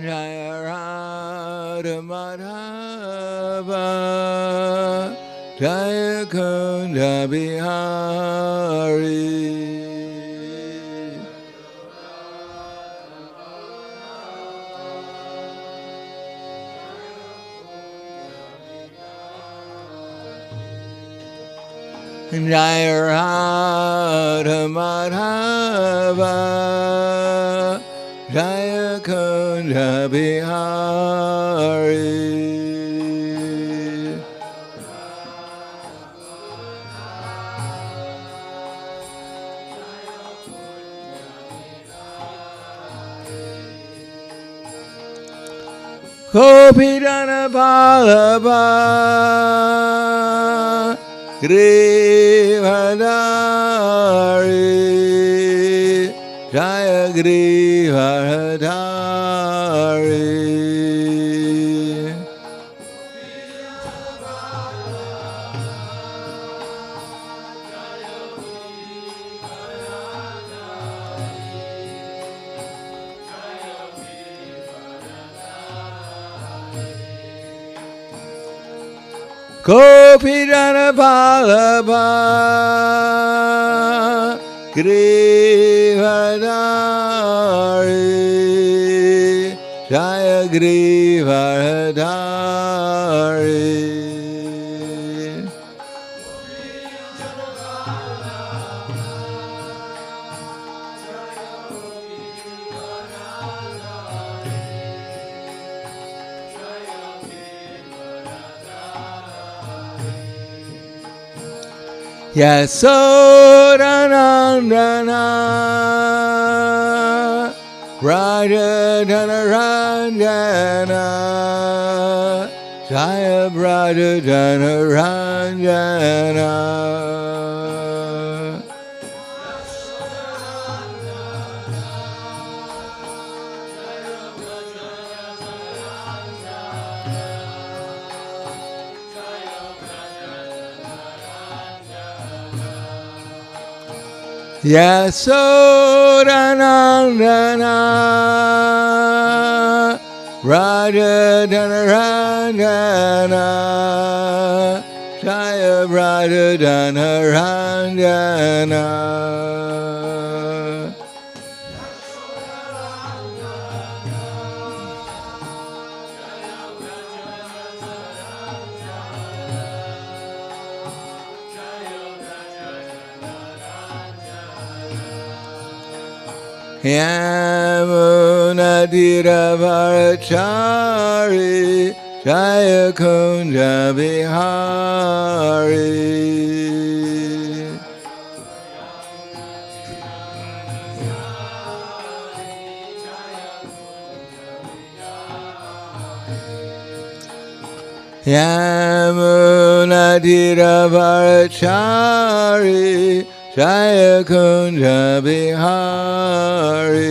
Jaya Radha Madhava Jaya Kunda Bihari Jaya Radha Madhava Jaya Kunda Bihari Gopidana Vallabha Grivadari Jaya Grivadari Gopidana Vallabha Grivadari Jaya Grivadari Yasodanandana Raja Dhanaranjana Jaya Raja Dhanaranjana Yasodanandana Raja Dhanaranjana Jaya Raja Dhanaranjana Yamunadiravarachari Jaya Kunja Bihari Yamunadiravarachari Jaya Kunja Bihari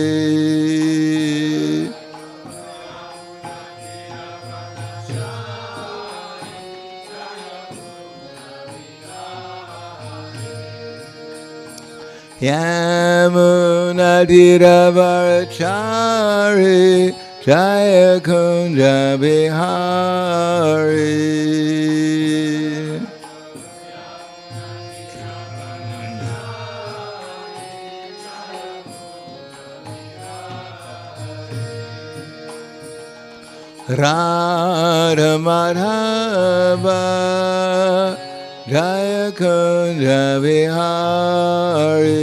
Yamunadiravarachari Jaya Kunja Bihari Radha Madhava Jaya Kunja Bihari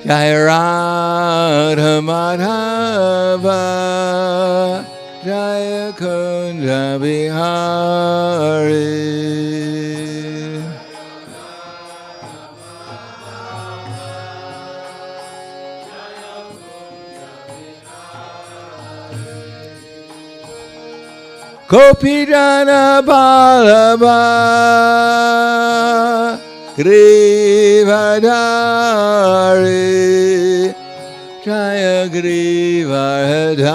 Jaya Radha Madhava Jaya Kunja Bihari Gopidana Vallabha Grivadari Jaya Grivadari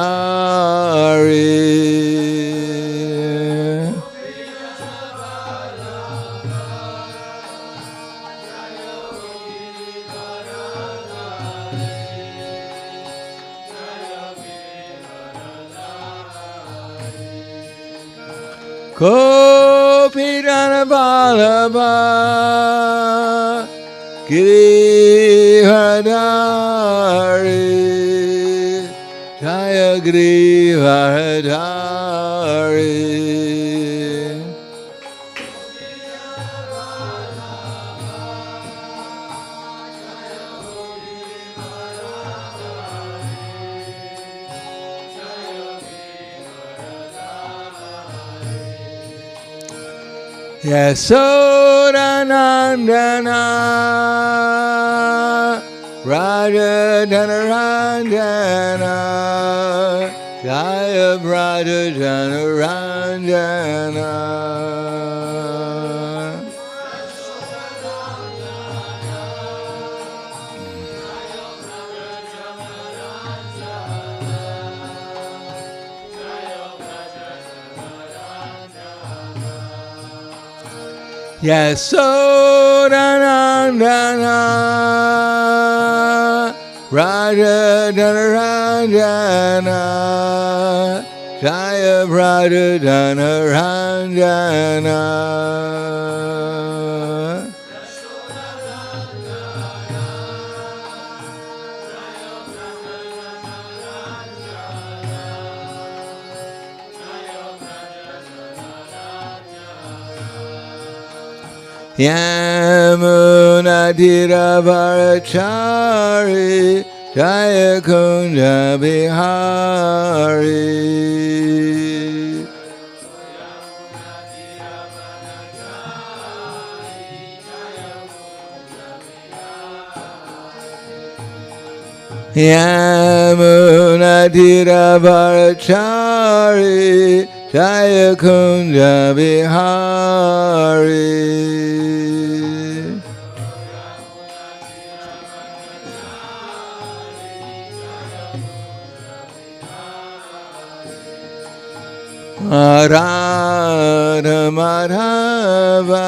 Gopijana Vallabha Girivardhari Jaya Girivardhari. Yasodanandana Raja Dhanaranjana Jaya Raja Dhanaranjana. Yasodanandana Raja Dhanaranjana Jaya Raja Dhanaranjana. Yamunadiravarachari Jaya Kunja Bihari. Yamunadiravarachari Jaya Kunja Bihari. Radha Madhava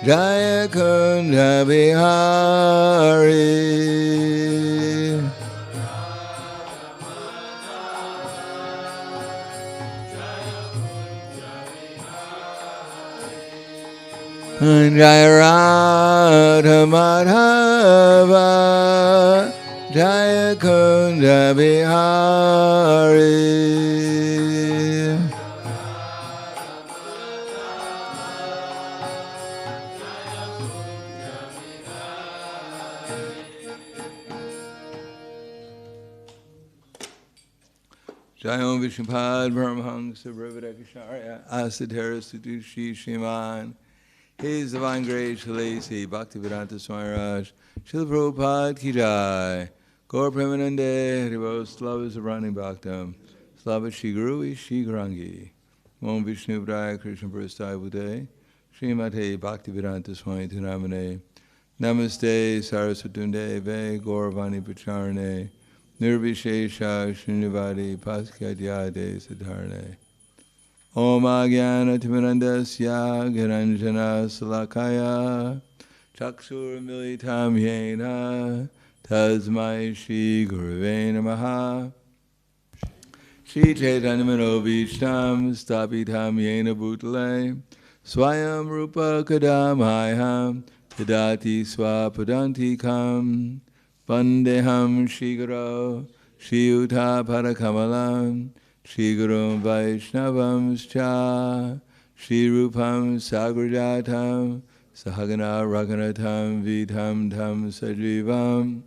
Jaya Kunja Bihari. Jaya Radha Madhava Jaya Kunja Bihari. Jayom Vishnupad Paramahansa Brahmadakasharya Asadhara Sudushi Shiman. His Divine Grace Shalasi Bhaktivedanta Swami Raj Srila Prabhupada Ki Jai. Gaur Premanande Haribo Slava Sabrani Bhaktam Slava Shri Guru Shri Garangi. Om Vishnu Vraya Krishna Prasthai Bude Srimate Bhaktivedanta Swami Tinamane. Namaste Saraswatunde Ve Gauravani Pacharane Nirvishesha Srinivadi Paskadyade Siddharne. Om Agyana Timirandasya Giranjana Salakaya Chakshur Militam Yena Tasmai Shri Gurave Namaha. Shri Chaitanya Manobishtam Stapitam Yena Bhutale Swayam Rupa Kadamaham Tadati Swapadantikam Vandeham Shri Guru Shri Uta Parakamalam Shri Guru Vaishnavam Scha Shri Rupam Sagrajatam Sahagana Raghanatam Vidham Tham Sajivam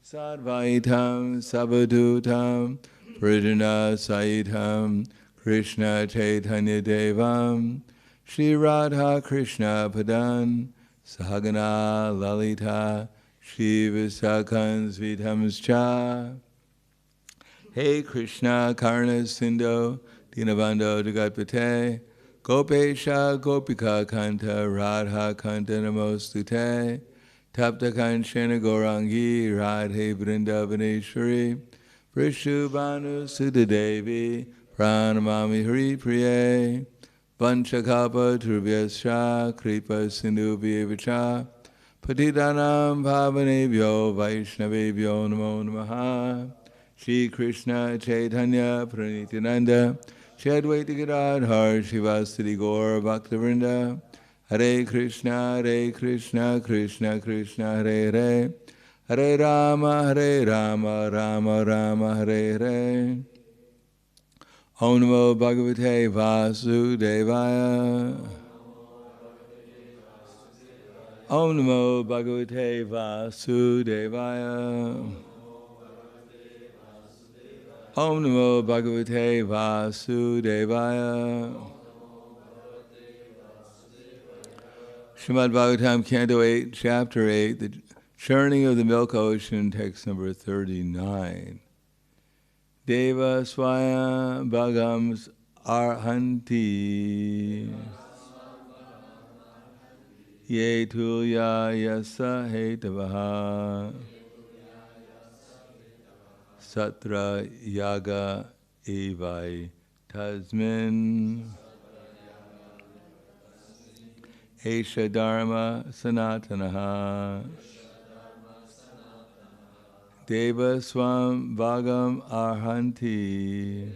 Sadvaitam Sabadutam Prijana Saitam Krishna Chaitanya Devam Shri Radha Krishna Padan Sahagana Lalita Shri Visakans Vidhamscha. Hey Krishna Karna Sindho Dinabando Jagatpate Gopesha Gopika Kanta Radha Kanta Namostute Tapta Kanchana Gaurangi Radhe Vrindavaneshwari Vrishubhanu Sudhadevi Pranamami Hari Priye Vanchakapa Turvyascha Kripa Sindhu Vyevacha Patidanam Bhavanebhyo Vaishnavebhyo Namo Namaha. Shri Krishna Chaitanya Pranityananda Chadvaita Gadadhar Shivastri Gaur Bhaktivinoda Hare Krishna Krishna Krishna Hare Hare Hare Rama Rama Rama Hare Hare. Om Namo Bhagavate Vasudevaya. Om Namo Bhagavate Vasudevaya. Om Namo Bhagavate Vasudevaya. Srimad Bhagavatam, Canto 8, Chapter 8, The Churning of the Milk Ocean, text number 39. Deva Swaya Bhagams Arhanti Ye Tulya Yasa Hetavaha Satra Yaga Evai Tasmin Esha Dharma Sanatanaha Deva Swam Bhagam Arhanti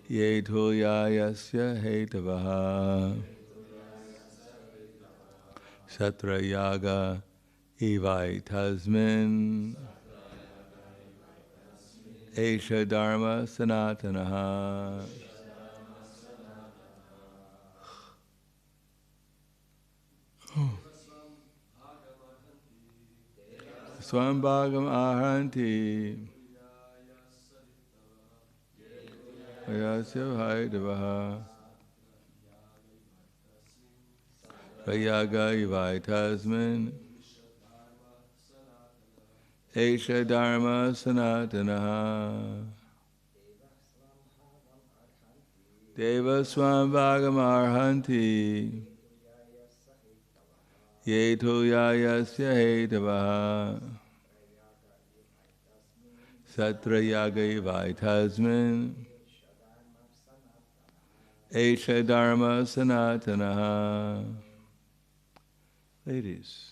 Ye Tulya Yasya Hetavaha Satra Yaga Evai Tasmin Esha Dharma Sanatanaha. Swam Bhagam Ahanti Ayasya Haidavaha Rayaga Ivai Tasmin Esha Dharma Sanatanaha Deva Swam Bhagam Arhanti Ye Tulya Yasya Hetavaha Satra Yaga Ivai Tasmin Esha Dharma Sanatanaha. Ladies.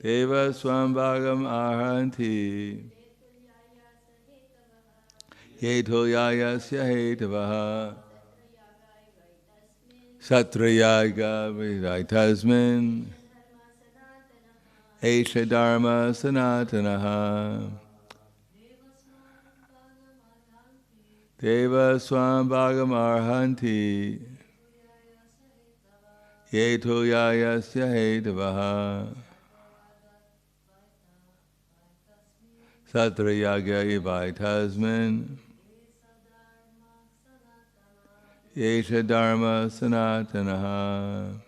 Deva Swam Bhagam Arhanti Ye Tulya Yasya Hetavaha Satra Yaga Ivai Tasmin Esha Dharma Sanatanaha. Deva Swam Bhagam Arhanti Ye Tulya Yasya Hetavaha Satra Yaga Ivai Tasmin Esha Dharma Sanatanaha.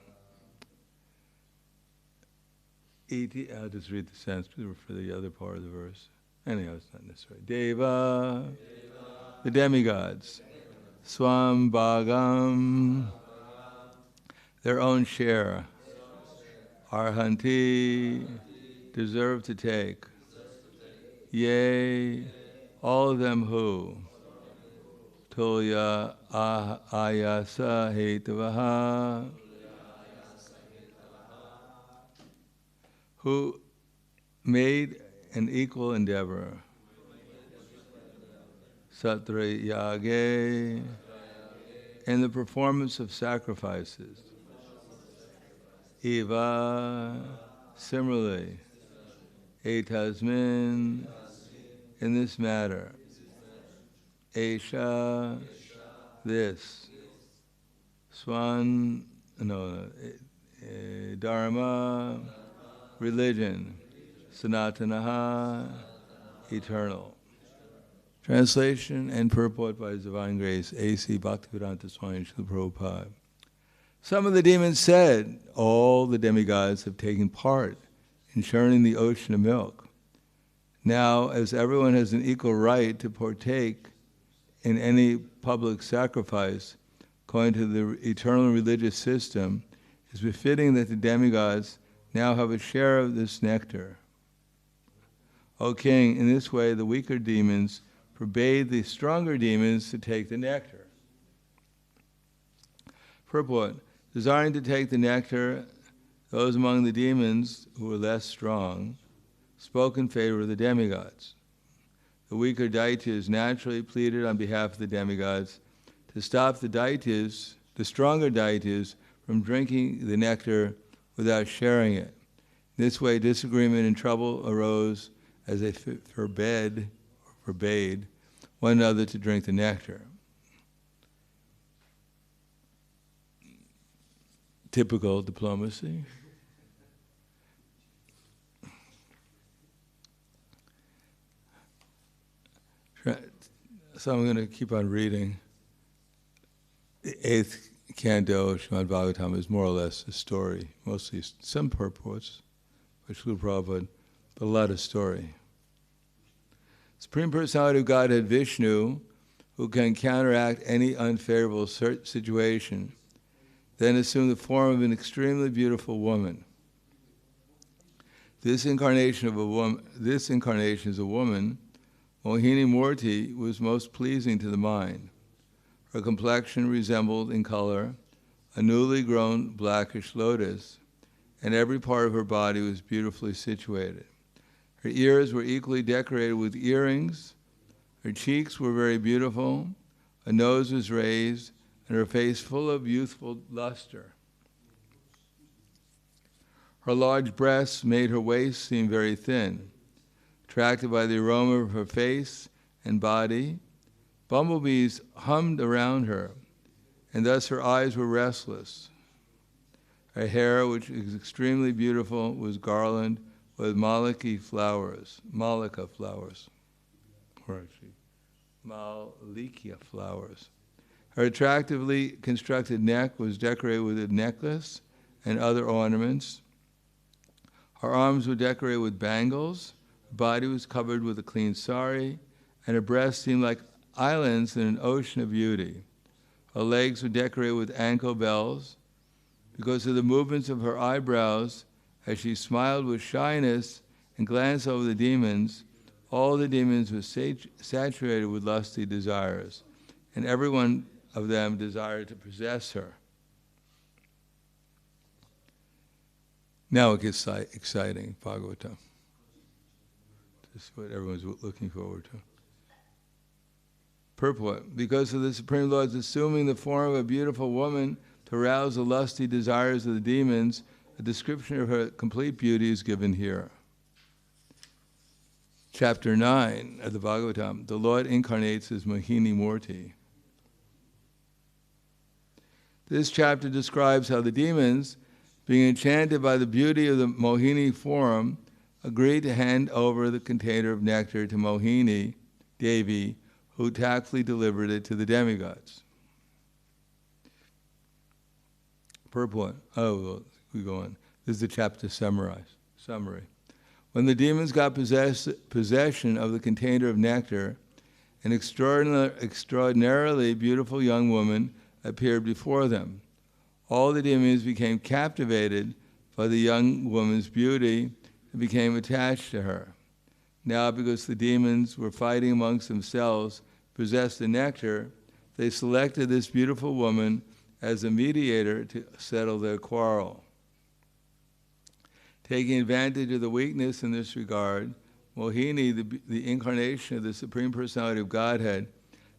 I'll just read the Sanskrit for the other part of the verse. Anyhow, it's not necessary. Deva, the demigods. Swam Bhagam, their own share. Arhanti, deserve to take. Yea, all of them who. Tulya Ayasa Hetavaha, who made an equal endeavor. Satra Yage, in the performance of sacrifices. Eva, similarly. Etasmin, in this matter. Esha, this. Swan, Dharma, religion. Sanatanaha, eternal. Translation and purport by His Divine Grace, A.C. Bhaktivedanta Swami Srila Prabhupada. Some of the demons said, all the demigods have taken part in churning the ocean of milk. Now, as everyone has an equal right to partake in any public sacrifice, according to the eternal religious system, it's befitting that the demigods now have a share of this nectar. O King, in this way the weaker demons forbade the stronger demons to take the nectar. Purport: desiring to take the nectar, those among the demons who were less strong spoke in favor of the demigods. the weaker daityas naturally pleaded on behalf of the demigods to stop the stronger daityas, from drinking the nectar without sharing it. This way, disagreement and trouble arose as they forbade one another to drink the nectar. Typical diplomacy. So I'm going to keep on reading. The 8th canto of Srimad Bhagavatam is more or less a story, mostly some purports, which Srila Prabhupada, but a lot of story. Supreme Personality of Godhead Vishnu, who can counteract any unfavorable situation, then assumed the form of an extremely beautiful woman. This incarnation is a woman. Mohini Murti was most pleasing to the mind. Her complexion resembled in color a newly grown blackish lotus, and every part of her body was beautifully situated. Her ears were equally decorated with earrings, her cheeks were very beautiful, her nose was raised, and her face full of youthful luster. Her large breasts made her waist seem very thin. Attracted by the aroma of her face and body, bumblebees hummed around her, and thus her eyes were restless. Her hair, which is extremely beautiful, was garlanded with malika flowers, or actually, malikia flowers. Her attractively constructed neck was decorated with a necklace and other ornaments. Her arms were decorated with bangles, her body was covered with a clean sari, and her breasts seemed like islands in an ocean of beauty. Her legs were decorated with ankle bells. Because of the movements of her eyebrows, as she smiled with shyness and glanced over the demons, all the demons were saturated with lusty desires, and every one of them desired to possess her. Now it gets exciting, Bhagavatam. This is what everyone's looking forward to. Purport. Because of the Supreme Lord's assuming the form of a beautiful woman to arouse the lusty desires of the demons, a description of her complete beauty is given here. Chapter 9 of the Bhagavatam, the Lord incarnates as Mohini Murti. This chapter describes how the demons, being enchanted by the beauty of the Mohini form, agreed to hand over the container of nectar to Mohini Devi, who tactfully delivered it to the demigods. Purport. We go on. This is the chapter summary. When the demons got possession of the container of nectar, an extraordinarily beautiful young woman appeared before them. All the demons became captivated by the young woman's beauty and became attached to her. Now, because the demons were fighting amongst themselves to possess the nectar, they selected this beautiful woman as a mediator to settle their quarrel. Taking advantage of the weakness in this regard, Mohini, the incarnation of the Supreme Personality of Godhead,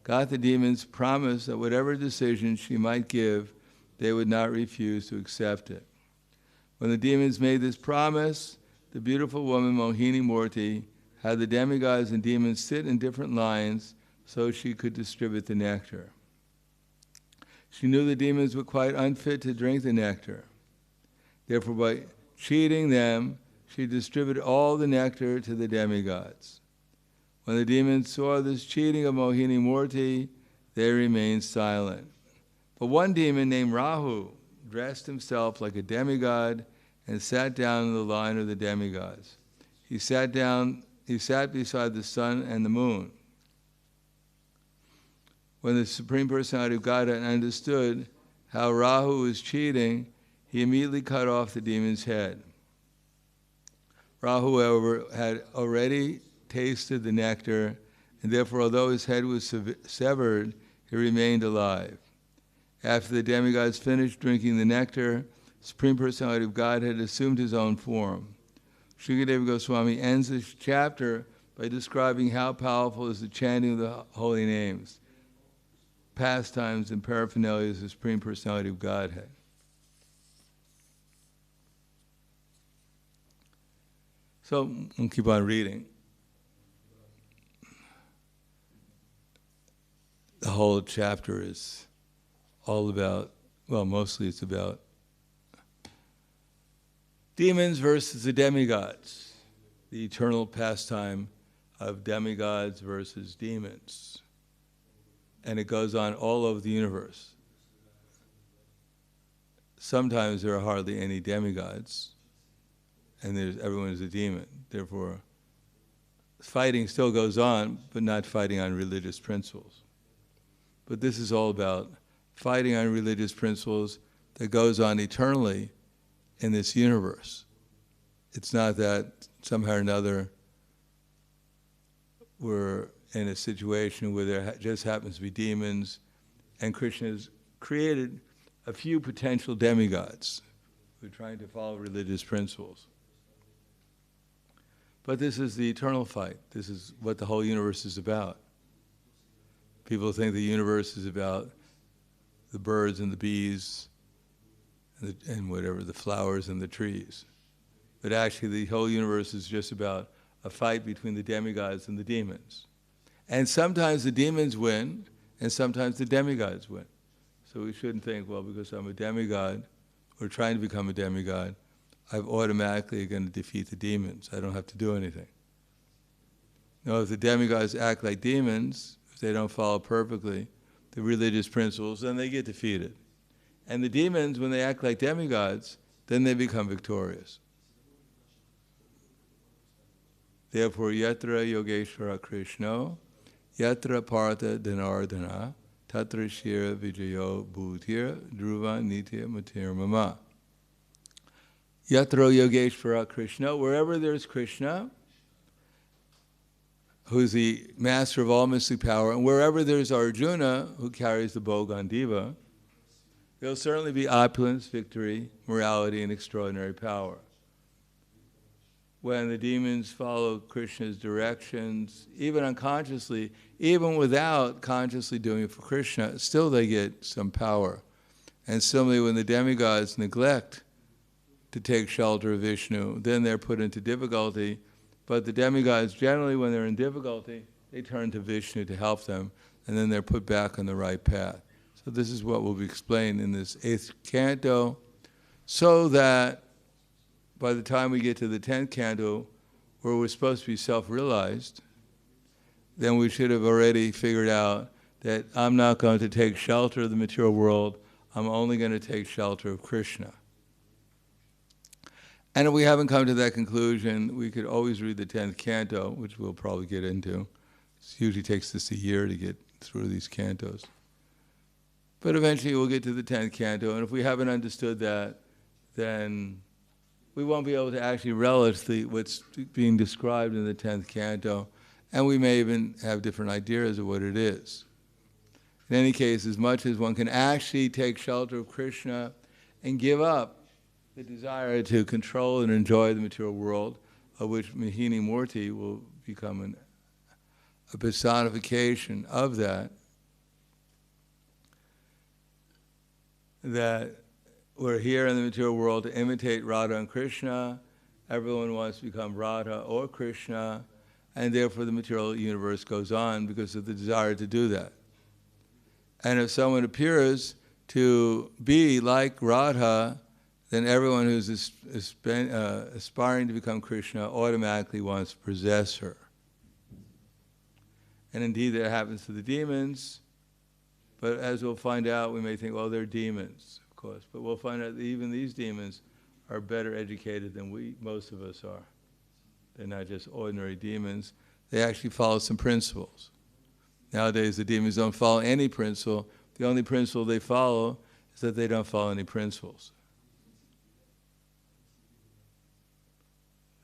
got the demons' promise that whatever decision she might give, they would not refuse to accept it. When the demons made this promise, the beautiful woman Mohini Murti had the demigods and demons sit in different lines so she could distribute the nectar. She knew the demons were quite unfit to drink the nectar. Therefore, by cheating them, she distributed all the nectar to the demigods. When the demons saw this cheating of Mohini Murti, they remained silent. But one demon named Rahu dressed himself like a demigod and sat down in the line of the demigods. He sat beside the sun and the moon. When the Supreme Personality of Godhead understood how Rahu was cheating, he immediately cut off the demon's head. Rahu, however, had already tasted the nectar, and therefore, although his head was severed, he remained alive. After the demigods finished drinking the nectar, the Supreme Personality of Godhead assumed his own form. Shukadeva Goswami ends this chapter by describing how powerful is the chanting of the holy names, pastimes and paraphernalia of the Supreme Personality of Godhead. So we'll keep on reading. The whole chapter is all about, well, mostly it's about demons versus the demigods, the eternal pastime of demigods versus demons. And it goes on all over the universe. Sometimes there are hardly any demigods, and everyone is a demon. Therefore, fighting still goes on, but not fighting on religious principles. But this is all about fighting on religious principles that goes on eternally in this universe. It's not that somehow or another we're in a situation where there just happens to be demons, and Krishna has created a few potential demigods who are trying to follow religious principles. But this is the eternal fight. This is what the whole universe is about. People think the universe is about the birds and the bees and whatever, the flowers and the trees. But actually the whole universe is just about a fight between the demigods and the demons. And sometimes the demons win, and sometimes the demigods win. So we shouldn't think, well, because I'm a demigod, or trying to become a demigod, I'm automatically going to defeat the demons. I don't have to do anything. No, if the demigods act like demons, if they don't follow perfectly the religious principles, then they get defeated. And the demons, when they act like demigods, then they become victorious. Therefore, yatra yogeshvara Krishna, yatra partha dhanardana, tatra shira vijayo bhutir, dhruva nitya matir mama. Yatra yogeshvara Krishna, wherever there's Krishna, who's the master of all mystic power, and wherever there's Arjuna, who carries the bow Gandiva, there'll certainly be opulence, victory, morality, and extraordinary power. When the demons follow Krishna's directions, even unconsciously, even without consciously doing it for Krishna, still they get some power. And similarly, when the demigods neglect to take shelter of Vishnu, then they're put into difficulty. But the demigods, generally when they're in difficulty, they turn to Vishnu to help them, and then they're put back on the right path. So this is what will be explained in this 8th canto, so that by the time we get to the 10th canto, where we're supposed to be self-realized, then we should have already figured out that I'm not going to take shelter of the material world, I'm only going to take shelter of Krishna. And if we haven't come to that conclusion, we could always read the 10th canto, which we'll probably get into. It usually takes us a year to get through these cantos. But eventually we'll get to the 10th canto, and if we haven't understood that, then we won't be able to actually relish what's being described in the 10th canto, and we may even have different ideas of what it is. In any case, as much as one can actually take shelter of Krishna and give up the desire to control and enjoy the material world, of which Mohini Murti will become a personification of that we're here in the material world to imitate Radha and Krishna. Everyone wants to become Radha or Krishna, and therefore the material universe goes on because of the desire to do that. And if someone appears to be like Radha, then everyone who's aspiring to become Krishna automatically wants to possess her. And indeed that happens to the demons, but as we'll find out, we may think, well, they're demons, of course, but we'll find out that even these demons are better educated than most of us are. They're not just ordinary demons. They actually follow some principles. Nowadays, the demons don't follow any principle. The only principle they follow is that they don't follow any principles.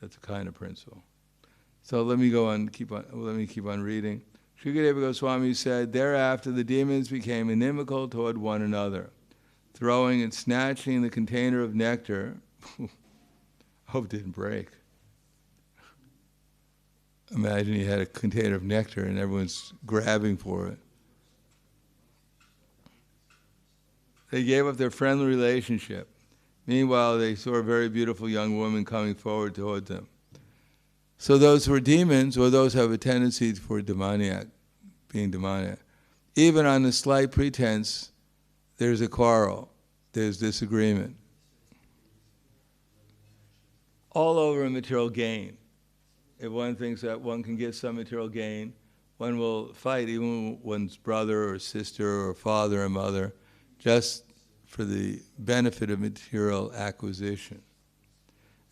That's a kind of principle. So let me keep on reading. Shukadeva Goswami said, thereafter the demons became inimical toward one another, throwing and snatching the container of nectar. Hope it didn't break. Imagine you had a container of nectar and everyone's grabbing for it. They gave up their friendly relationship. Meanwhile, they saw a very beautiful young woman coming forward toward them. So those who are demons, or those who have a tendency for demoniac, being demoniac, even on a slight pretense, there's a quarrel, there's disagreement. All over material gain. If one thinks that one can get some material gain, one will fight even one's brother or sister or father or mother, just for the benefit of material acquisition.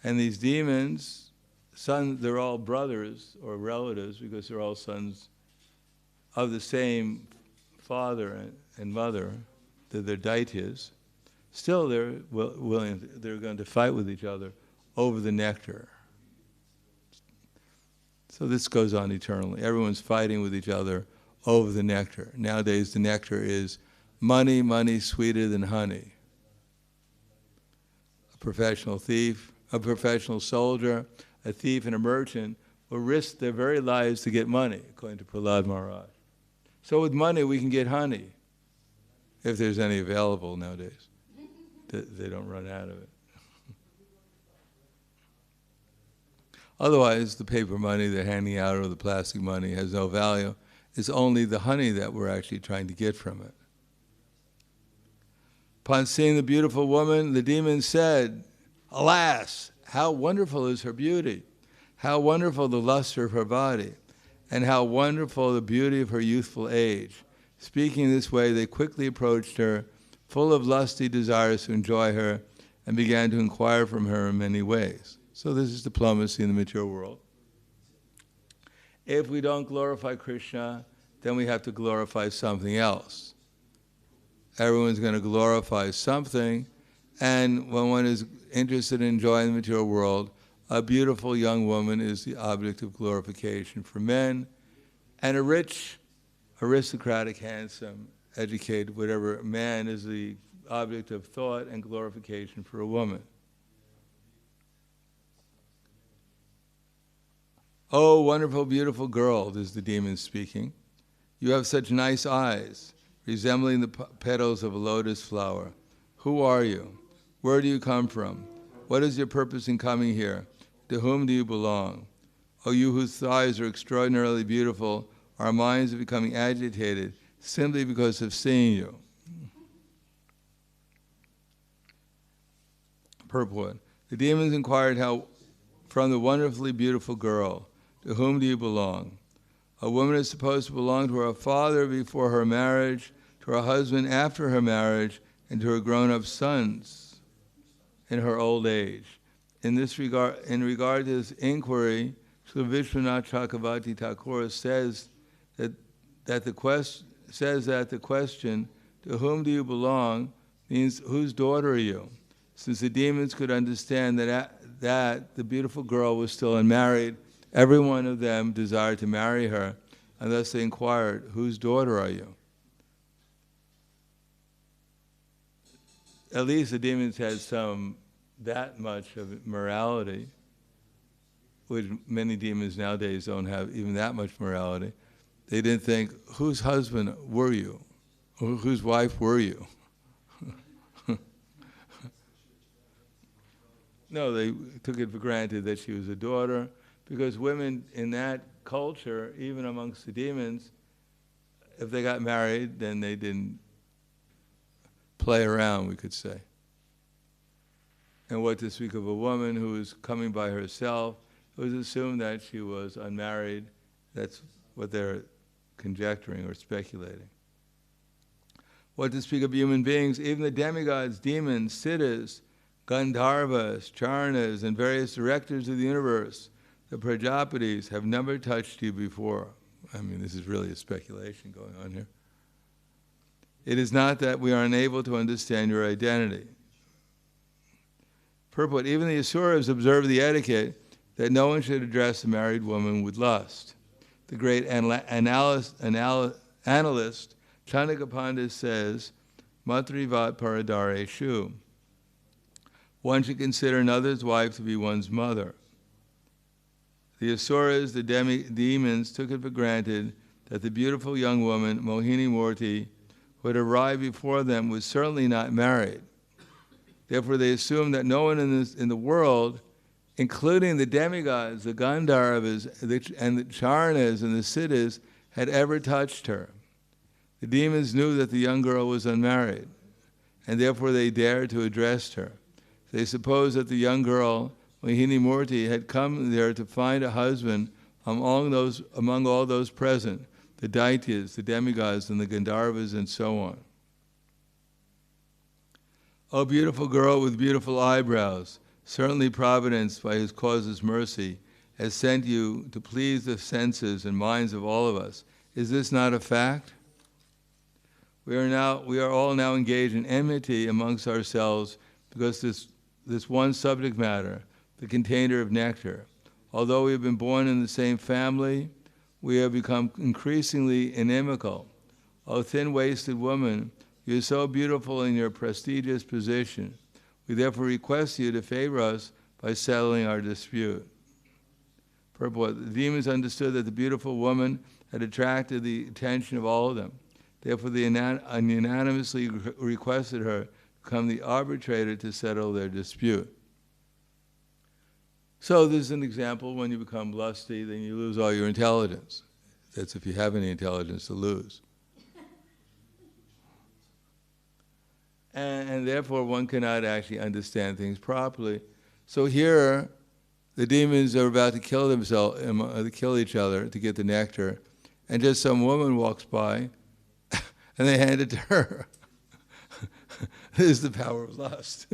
And these demons, they're all brothers or relatives because they're all sons of the same father and mother, they're daityas. Still they're going to fight with each other over the nectar. So this goes on eternally. Everyone's fighting with each other over the nectar. Nowadays the nectar is money, money sweeter than honey. A professional thief, a professional soldier, a thief and a merchant will risk their very lives to get money, according to Prahlad Maharaj. So with money we can get honey, if there's any available nowadays. They don't run out of it. Otherwise, the paper money they're handing out or the plastic money has no value. It's only the honey that we're actually trying to get from it. Upon seeing the beautiful woman, the demon said, "Alas, how wonderful is her beauty! How wonderful the luster of her body! And how wonderful the beauty of her youthful age!" Speaking this way, they quickly approached her, full of lusty desires to enjoy her, and began to inquire from her in many ways. So this is diplomacy in the material world. If we don't glorify Krishna, then we have to glorify something else. Everyone's going to glorify something, and when one is interested in enjoying the material world, a beautiful young woman is the object of glorification for men, and a rich, aristocratic, handsome, educated, whatever man is the object of thought and glorification for a woman. "Oh, wonderful, beautiful girl," this is the demon speaking. "You have such nice eyes, resembling the petals of a lotus flower. Who are you? Where do you come from? What is your purpose in coming here? To whom do you belong? Oh, you whose thighs are extraordinarily beautiful, our minds are becoming agitated simply because of seeing you." Purport. The demons inquired from the wonderfully beautiful girl, "To whom do you belong?" A woman is supposed to belong to her father before her marriage, to her husband after her marriage, and to her grown-up sons in her old age. In regard to this inquiry, Srila Vishwanath Chakravarti Thakur says that the question, "To whom do you belong?" means, whose daughter are you? Since the demons could understand that the beautiful girl was still unmarried, every one of them desired to marry her, and thus they inquired, "Whose daughter are you?" At least the demons had that much of morality, which many demons nowadays don't have even that much morality. They didn't think, "Whose husband were you? Or whose wife were you?" No, they took it for granted that she was a daughter, because women in that culture, even amongst the demons, if they got married, then they didn't play around, we could say. And what to speak of a woman who was coming by herself, it was assumed that she was unmarried. That's what they're conjecturing or speculating. What to speak of human beings, even the demigods, demons, siddhas, Gandharvas, Charnas, and various directors of the universe, the Prajapatis, have never touched you before. I mean, this is really a speculation going on here. It is not that we are unable to understand your identity. Purport, even the Asuras observe the etiquette that no one should address a married woman with lust. The great analyst Chandaka Pandit says, Matrivat paradare shu. One should consider another's wife to be one's mother. The asuras, the demons, took it for granted that the beautiful young woman, Mohini Murti, who had arrived before them, was certainly not married. Therefore, they assumed that no one in the world, including the demigods, the Gandharvas, and the Charanas and the Siddhas, had ever touched her. The demons knew that the young girl was unmarried, and therefore they dared to address her. They supposed that the young girl, Mohini Murti, had come there to find a husband among all those present, the Daityas, the demigods, and the Gandharvas, and so on. O beautiful girl with beautiful eyebrows, certainly Providence, by his causeless mercy, has sent you to please the senses and minds of all of us. Is this not a fact? We are all now engaged in enmity amongst ourselves because this one subject matter, the container of nectar, although we have been born in the same family, we have become increasingly inimical. O thin-waisted woman, you are so beautiful in your prestigious position. We therefore request you to favor us by settling our dispute. Purport: the demons understood that the beautiful woman had attracted the attention of all of them. Therefore, they unanimously requested her to become the arbitrator to settle their dispute. So this is an example. When you become lusty, then you lose all your intelligence. That's if you have any intelligence to lose. And therefore, one cannot actually understand things properly. So here, the demons are about to kill themselves, to kill each other to get the nectar, and just some woman walks by, and they hand it to her. This is the power of lust.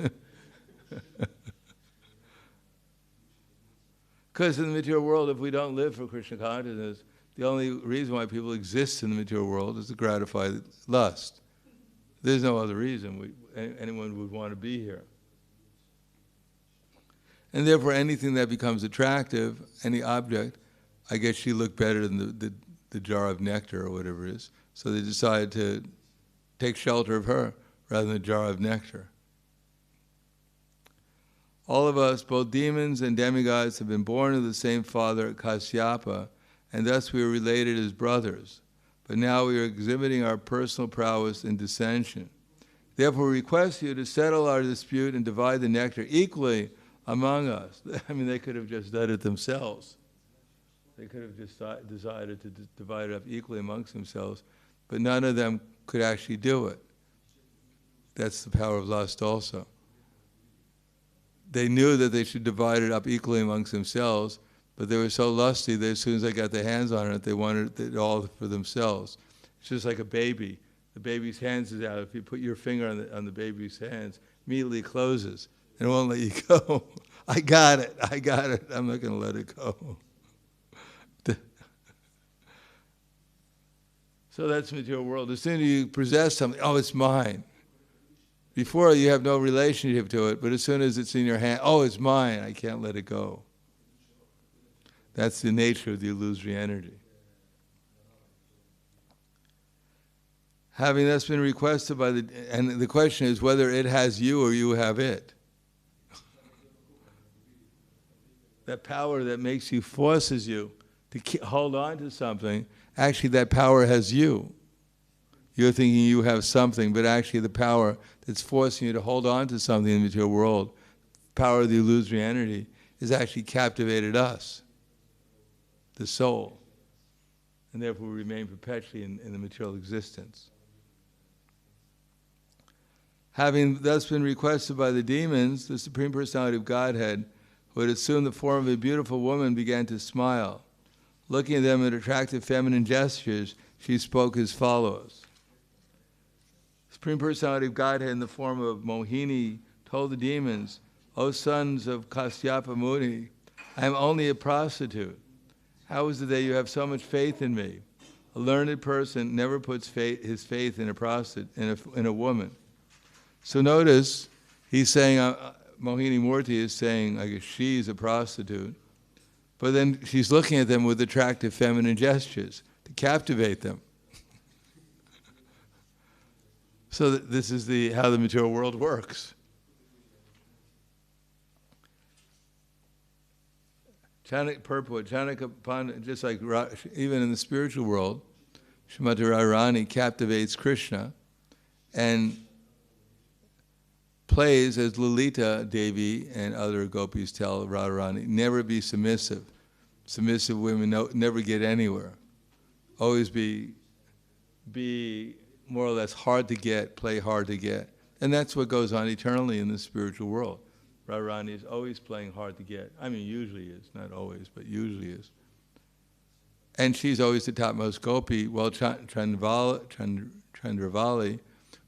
Because in the material world, if we don't live for Krishna consciousness, the only reason why people exist in the material world is to gratify lust. There's no other reason anyone would want to be here. And therefore, anything that becomes attractive, any object, I guess she looked better than the jar of nectar or whatever it is. So they decided to take shelter of her rather than a jar of nectar. All of us, both demons and demigods, have been born of the same father, Kasyapa, and thus we are related as brothers. But now we are exhibiting our personal prowess in dissension. Therefore, we request you to settle our dispute and divide the nectar equally among us. I mean, they could have just done it themselves. They could have just decided to divide it up equally amongst themselves, but none of them could actually do it. That's the power of lust also. They knew that they should divide it up equally amongst themselves, but they were so lusty that as soon as they got their hands on it, they wanted it all for themselves. It's just like a baby. The baby's hands is out. If you put your finger on the baby's hands, immediately it closes and it won't let you go. I got it. I'm not going to let it go. So that's the material world. As soon as you possess something, oh, it's mine. Before, you have no relationship to it, but as soon as it's in your hand, oh, it's mine, I can't let it go. That's the nature of the illusory energy. Having thus been requested by and the question is whether it has you or you have it. That power that makes you, forces you to hold on to something, actually that power has you. You're thinking you have something, but actually the power that's forcing you to hold on to something in the material world, power of the illusory energy, has actually captivated us, the soul, and therefore we remain perpetually in the material existence. Having thus been requested by the demons, the Supreme Personality of Godhead, who had assumed the form of a beautiful woman, began to smile. Looking at them with attractive feminine gestures, she spoke as follows. Supreme Personality of Godhead in the form of Mohini told the demons, O sons of Kasyapa Muni, I am only a prostitute. How is it that you have so much faith in me? A learned person never puts his faith in a prostitute, in a woman. So notice, he's saying, Mohini Murti is saying, I guess she's a prostitute, but then she's looking at them with attractive feminine gestures to captivate them. So this is how the material world works. purport, Chanaka Pandit, just like even in the spiritual world, Srimati Radharani captivates Krishna and plays as Lalita Devi and other gopis tell Radharani, never be submissive. Submissive women never get anywhere. Always be more or less hard to get, play hard to get. And that's what goes on eternally in the spiritual world. Radharani is always playing hard to get. I mean, usually is, not always, but usually is. And she's always the topmost gopi. Well, Chandravali,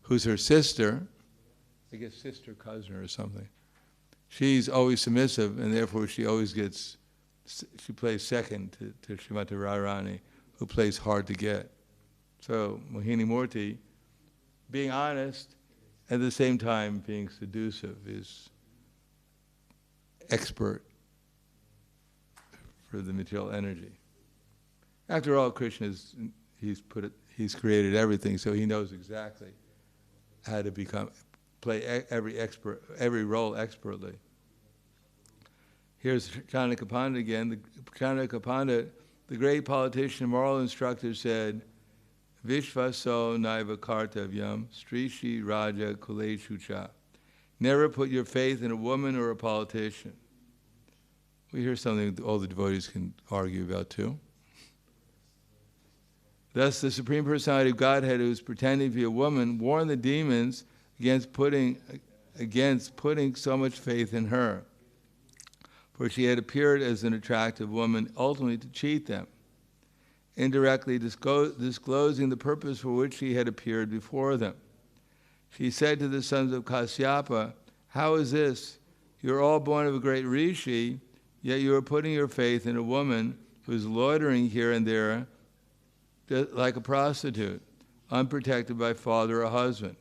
who's her sister, I guess sister, cousin or something, she's always submissive, and therefore she plays second to Srimati Radharani, who plays hard to get. So Mohini Murti, being honest, at the same time being seductive, is expert for the material energy. After all, Krishna he's created everything, so he knows exactly how to play every role expertly. Here's Chanaka Pandit again. Chanaka Pandit, the great politician, moral instructor, said, Vishvaso naiva kartavyam strishi raja kuleshucha. Never put your faith in a woman or a politician. We hear something all the devotees can argue about too. Thus, the Supreme Personality of Godhead, who is pretending to be a woman, warned the demons against putting so much faith in her, for she had appeared as an attractive woman, ultimately to cheat them, indirectly disclosing the purpose for which she had appeared before them. She said to the sons of Kasyapa, how is this? You're all born of a great rishi, yet you are putting your faith in a woman who is loitering here and there like a prostitute, unprotected by father or husband.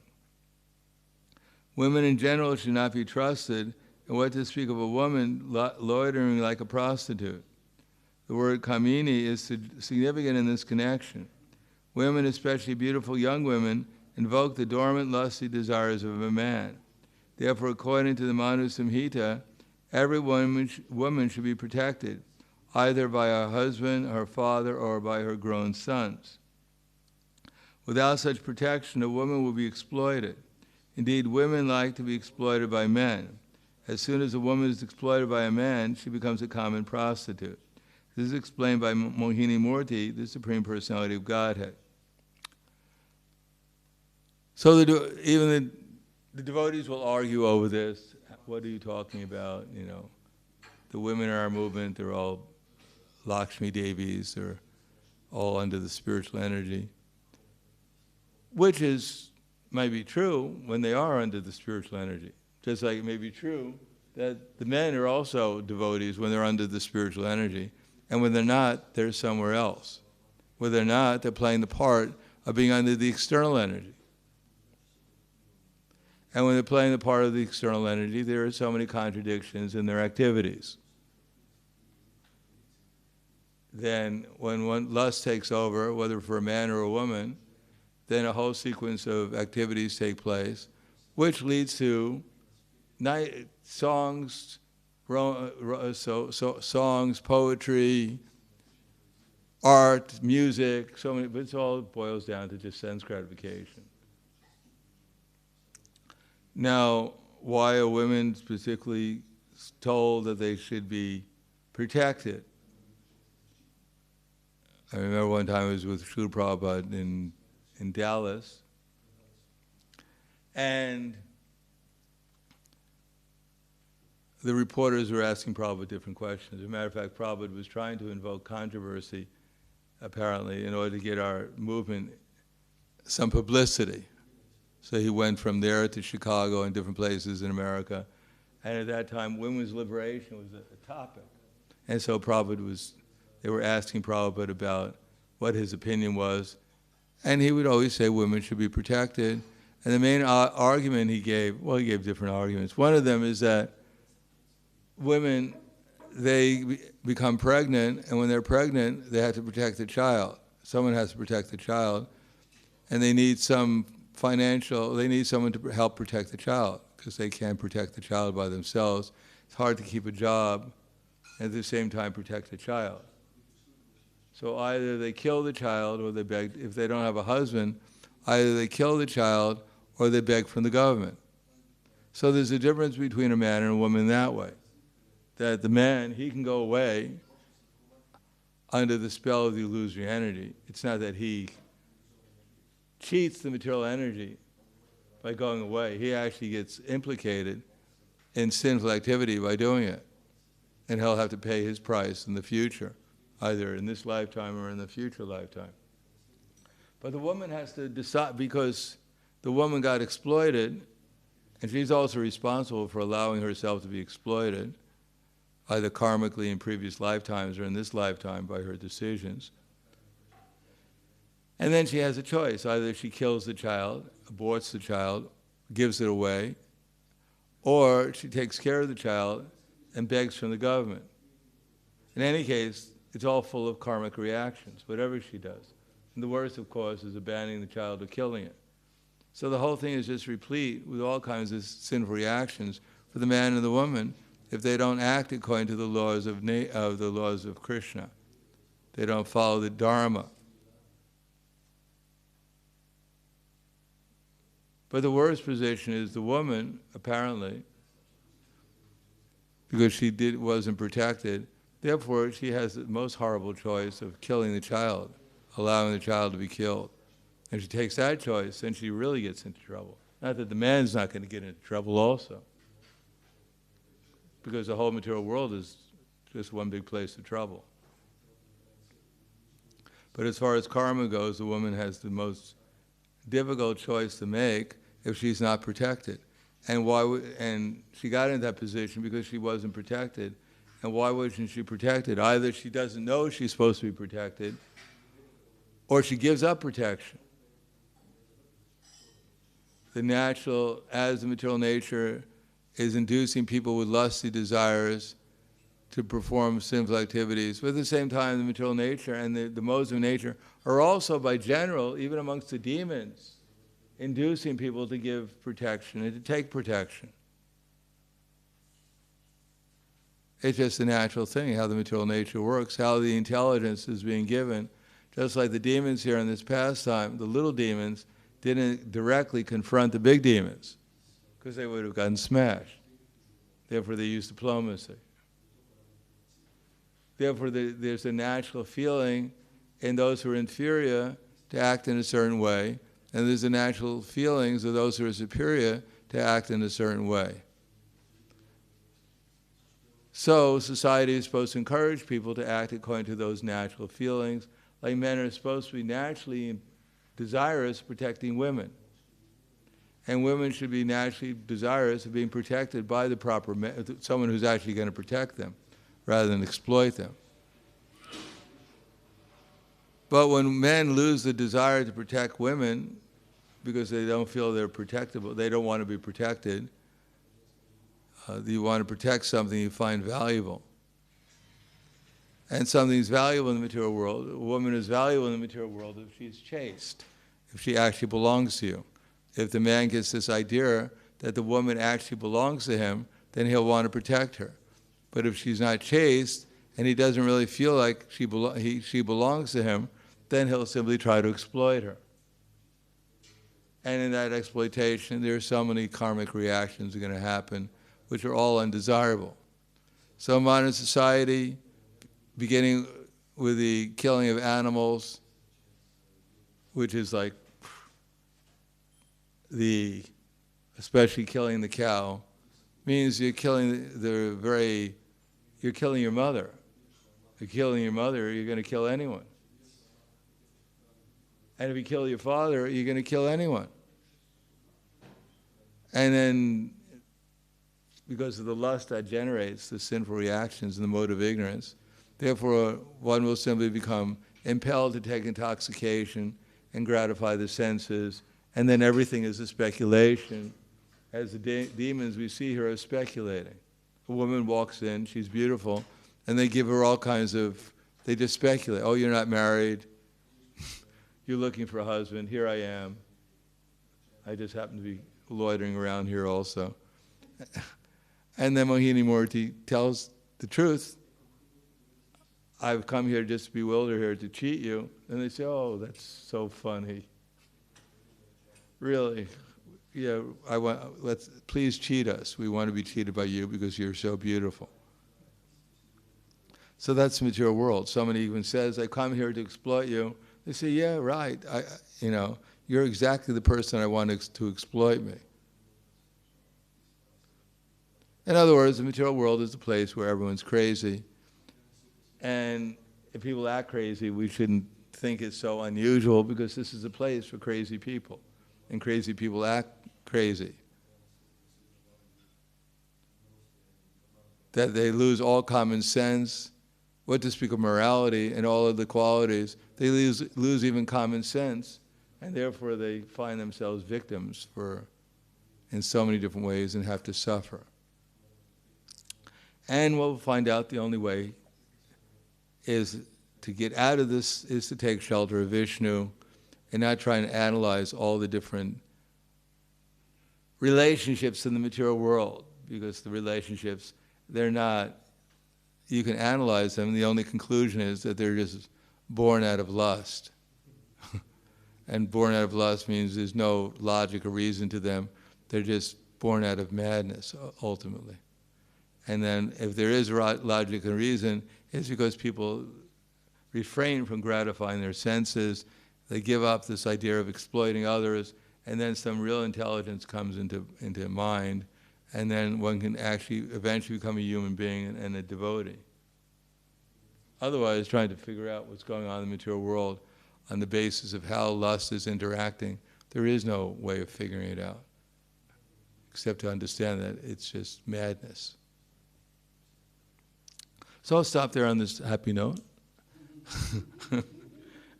Women in general should not be trusted, and what to speak of a woman loitering like a prostitute. The word kamini is significant in this connection. Women, especially beautiful young women, invoke the dormant lusty desires of a man. Therefore, according to the Manu Samhita, every woman should be protected, either by her husband, her father, or by her grown sons. Without such protection, a woman will be exploited. Indeed, women like to be exploited by men. As soon as a woman is exploited by a man, she becomes a common prostitute. This is explained by Mohini Murti, the Supreme Personality of Godhead. So even the devotees will argue over this. What are you talking about? You know, the women in our movement, they're all Lakshmi Devis, they're all under the spiritual energy, which might be true when they are under the spiritual energy. Just like it may be true that the men are also devotees when they're under the spiritual energy, and when they're not, they're somewhere else. When they're not, they're playing the part of being under the external energy. And when they're playing the part of the external energy, there are so many contradictions in their activities. Then when lust takes over, whether for a man or a woman, then a whole sequence of activities take place, which leads to songs, songs, poetry, art, music, so many, but it all boils down to just sense gratification. Now, why are women specifically told that they should be protected? I remember one time I was with Srila Prabhupada in Dallas, and the reporters were asking Prabhupada different questions. As a matter of fact, Prabhupada was trying to invoke controversy, apparently, in order to get our movement some publicity. So he went from there to Chicago and different places in America. And at that time, women's liberation was a topic. And so they were asking Prabhupada about what his opinion was. And he would always say women should be protected. And the main argument he gave different arguments. One of them is that women, they become pregnant, and when they're pregnant, they have to protect the child. Someone has to protect the child, and they need someone to help protect the child, because they can't protect the child by themselves. It's hard to keep a job and at the same time protect the child. So either they kill the child or they beg, if they don't have a husband, either they kill the child or they beg from the government. So there's a difference between a man and a woman that way. That the man, he can go away under the spell of the illusory energy. It's not that he cheats the material energy by going away. He actually gets implicated in sinful activity by doing it. And he'll have to pay his price in the future, either in this lifetime or in the future lifetime. But the woman has to decide, because the woman got exploited, and she's also responsible for allowing herself to be exploited, either karmically in previous lifetimes or in this lifetime by her decisions. And then she has a choice. Either she kills the child, aborts the child, gives it away, or she takes care of the child and begs from the government. In any case, it's all full of karmic reactions, whatever she does. And the worst, of course, is abandoning the child or killing it. So the whole thing is just replete with all kinds of sinful reactions for the man and the woman if they don't act according to the laws of Krishna. They don't follow the Dharma. But the worst position is the woman, apparently, because she wasn't protected. Therefore, she has the most horrible choice of killing the child, allowing the child to be killed. If she takes that choice, then she really gets into trouble. Not that the man's not going to get into trouble also, because the whole material world is just one big place of trouble. But as far as karma goes, the woman has the most difficult choice to make if she's not protected. And she got into that position because she wasn't protected. And why wasn't she protected? Either she doesn't know she's supposed to be protected, or she gives up protection. The natural, as the material nature is inducing people with lusty desires to perform sinful activities, but at the same time the material nature and the modes of nature are also by general, even amongst the demons, inducing people to give protection and to take protection. It's just a natural thing, how the material nature works, how the intelligence is being given. Just like the demons here in this pastime, the little demons didn't directly confront the big demons, because they would have gotten smashed. Therefore, they used diplomacy. Therefore, there's a natural feeling in those who are inferior to act in a certain way, and there's a natural feelings of those who are superior to act in a certain way. So society is supposed to encourage people to act according to those natural feelings, like men are supposed to be naturally desirous of protecting women. And women should be naturally desirous of being protected by the proper someone who's actually going to protect them, rather than exploit them. But when men lose the desire to protect women because they don't feel they're protectable, they don't want to be protected, you want to protect something you find valuable. And something's valuable in the material world. A woman is valuable in the material world if she's chaste, if she actually belongs to you. If the man gets this idea that the woman actually belongs to him, then he'll want to protect her. But if she's not chaste and he doesn't really feel like she belongs to him, then he'll simply try to exploit her. And in that exploitation, there are so many karmic reactions that are going to happen, which are all undesirable. So modern society, beginning with the killing of animals, which is like especially killing the cow, means you're killing you're killing your mother. If you're killing your mother, you're going to kill anyone. And if you kill your father, you're going to kill anyone. And then, because of the lust that generates the sinful reactions and the mode of ignorance, therefore one will simply become impelled to take intoxication and gratify the senses, and then everything is a speculation. As the demons we see here are speculating. A woman walks in, she's beautiful, and they give her all kinds of, they just speculate. Oh, you're not married. You're looking for a husband. Here I am. I just happen to be loitering around here also. And then Mohini Murti tells the truth. I've come here just to bewilder here to cheat you. And they say, oh, that's so funny. Really, yeah, please cheat us. We want to be cheated by you because you're so beautiful. So that's the material world. Somebody even says, I come here to exploit you. They say, yeah, right. You're exactly the person I want to exploit me. In other words, the material world is a place where everyone's crazy. And if people act crazy, we shouldn't think it's so unusual because this is a place for crazy people. And crazy people act crazy. That they lose all common sense, what to speak of morality and all of the qualities. They lose even common sense, and therefore they find themselves victims in so many different ways and have to suffer. And we'll find out the only way is to get out of this is to take shelter of Vishnu and not try and analyze all the different relationships in the material world, because the relationships, they're not, you can analyze them, and the only conclusion is that they're just born out of lust. And born out of lust means there's no logic or reason to them. They're just born out of madness, ultimately. And then if there is logic and reason, it's because people refrain from gratifying their senses. They give up this idea of exploiting others, and then some real intelligence comes into mind, and then one can actually eventually become a human being and a devotee. Otherwise, trying to figure out what's going on in the material world on the basis of how lust is interacting, there is no way of figuring it out, except to understand that it's just madness. So I'll stop there on this happy note.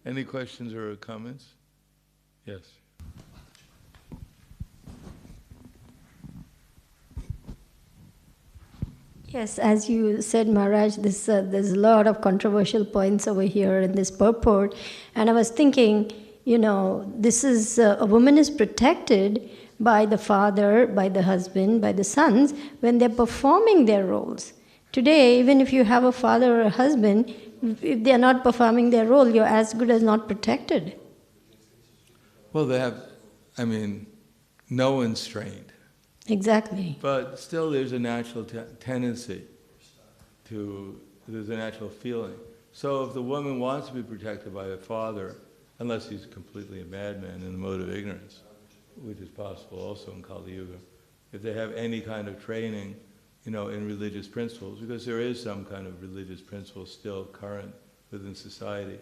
Any questions or comments? Yes. Yes, as you said, Maharaj, there's a lot of controversial points over here in this purport. And I was thinking, this is, a woman is protected by the father, by the husband, by the sons, when they're performing their roles. Today, even if you have a father or a husband, if they're not performing their role, you're as good as not protected. Well, they have, no one's trained. Exactly. But still there's a natural tendency there's a natural feeling. So if the woman wants to be protected by a father, unless he's completely a madman in the mode of ignorance, which is possible also in Kali Yuga, if they have any kind of training, in religious principles, because there is some kind of religious principle still current within society,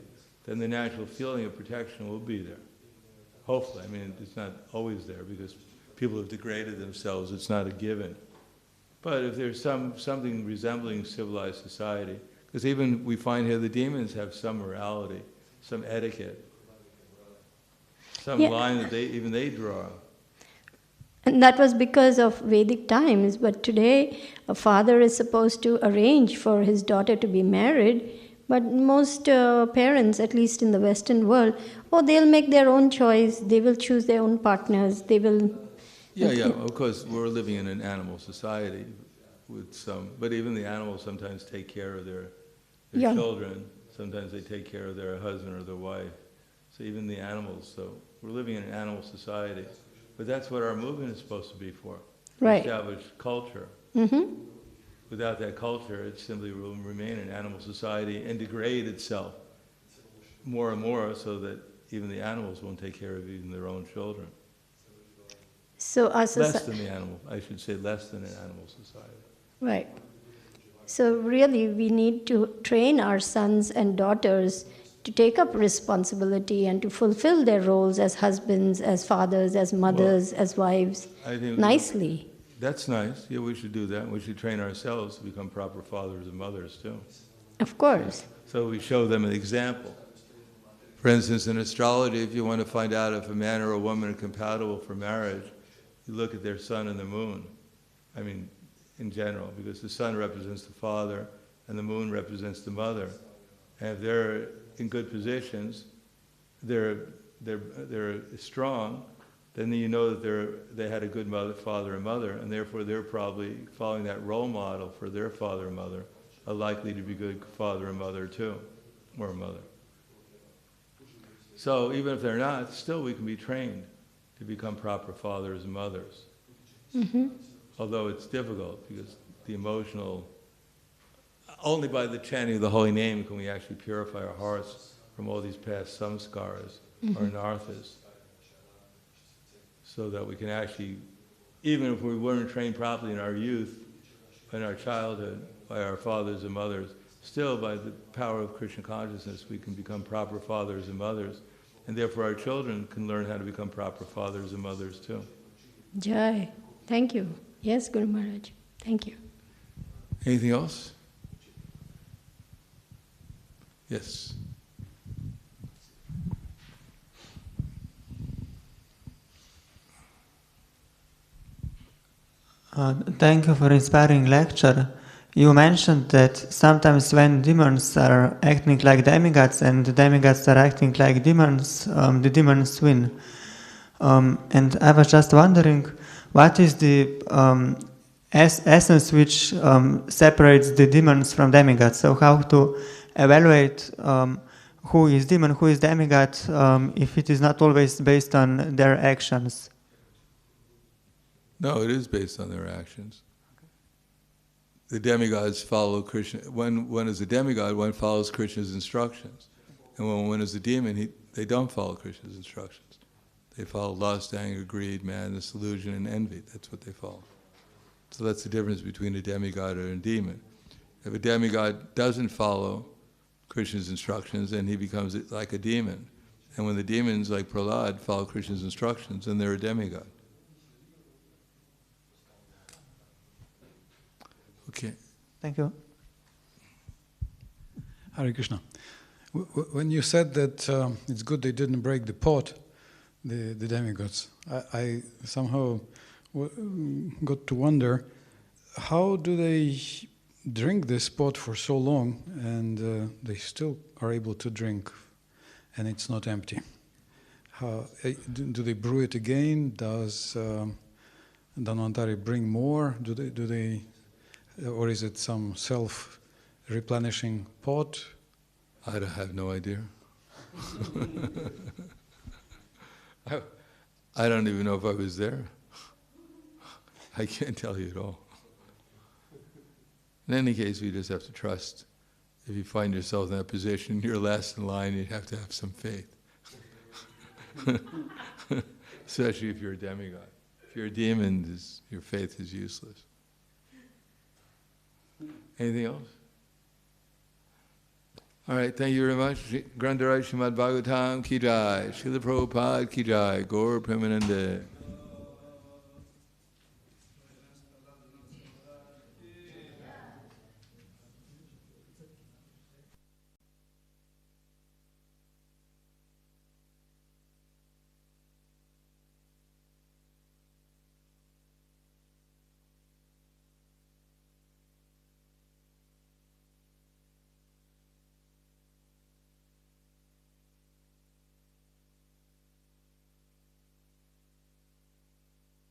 then the natural feeling of protection will be there. Hopefully. It's not always there because people have degraded themselves, it's not a given. But if there's something resembling civilized society, because even we find here the demons have some morality, some etiquette, some line that they draw. And that was because of Vedic times, but today a father is supposed to arrange for his daughter to be married, but most parents, at least in the Western world, they'll make their own choice, they will choose their own partners, they will... Yeah, of course we're living in an animal society with but even the animals sometimes take care of their children, sometimes they take care of their husband or their wife. So even the animals, so we're living in an animal society. But that's what our movement is supposed to be for. Right. Establish culture. Mm-hmm. Without that culture, it simply will remain an animal society and degrade itself more and more so that even the animals won't take care of even their own children. So less than the animal, I should say less than an animal society. Right. So really we need to train our sons and daughters to take up responsibility and to fulfill their roles as husbands, as fathers, as mothers, as wives, I think nicely. That's nice. Yeah, we should do that. We should train ourselves to become proper fathers and mothers too. Of course. So we show them an example. For instance, in astrology, if you want to find out if a man or a woman are compatible for marriage, you look at their sun and the moon. In general, because the sun represents the father and the moon represents the mother. And if they're in good positions, they're strong, then you know that they had a good father and mother, and therefore they're probably following that role model for their father and mother are likely to be good father and mother too, or mother. So even if they're not, still we can be trained to become proper fathers and mothers. Mm-hmm. Although it's difficult because the emotional, only by the chanting of the holy name can we actually purify our hearts from all these past samskaras or anarthas, so that we can actually, even if we weren't trained properly in our youth, in our childhood, by our fathers and mothers, still by the power of Krishna consciousness we can become proper fathers and mothers, and therefore our children can learn how to become proper fathers and mothers too. Jai. Thank you. Yes, Guru Maharaj. Thank you. Anything else? Yes. Thank you for inspiring lecture. You mentioned that sometimes when demons are acting like demigods and the demigods are acting like demons, the demons win. And I was just wondering, what is the essence which separates the demons from demigods? So how to evaluate who is demon, who is demigod, if it is not always based on their actions? No, it is based on their actions. The demigods follow Krishna. When one is a demigod, one follows Krishna's instructions. And when one is a demon, they don't follow Krishna's instructions. They follow lust, anger, greed, madness, illusion, and envy. That's what they follow. So that's the difference between a demigod and a demon. If a demigod doesn't follow Krishna's instructions, then he becomes like a demon. And when the demons, like Prahlad, follow Krishna's instructions, then they're a demigod. Okay. Thank you. Hare Krishna. When you said that it's good they didn't break the pot, the demigods, I somehow got to wonder, how do they drink this pot for so long and they still are able to drink and it's not empty? How do they brew it again? Does Dhanvantari bring more? Do they, or is it some self-replenishing pot? I have no idea. I don't even know if I was there. I can't tell you at all. In any case, we just have to trust. If you find yourself in that position, you're last in line, you have to have some faith. Especially if you're a demigod. If you're a demon, your faith is useless. Anything else? All right, thank you very much. Grandaraj Srimad Bhagavatam ki jai, Srila Prabhupada ki jai, Gaur Premanande.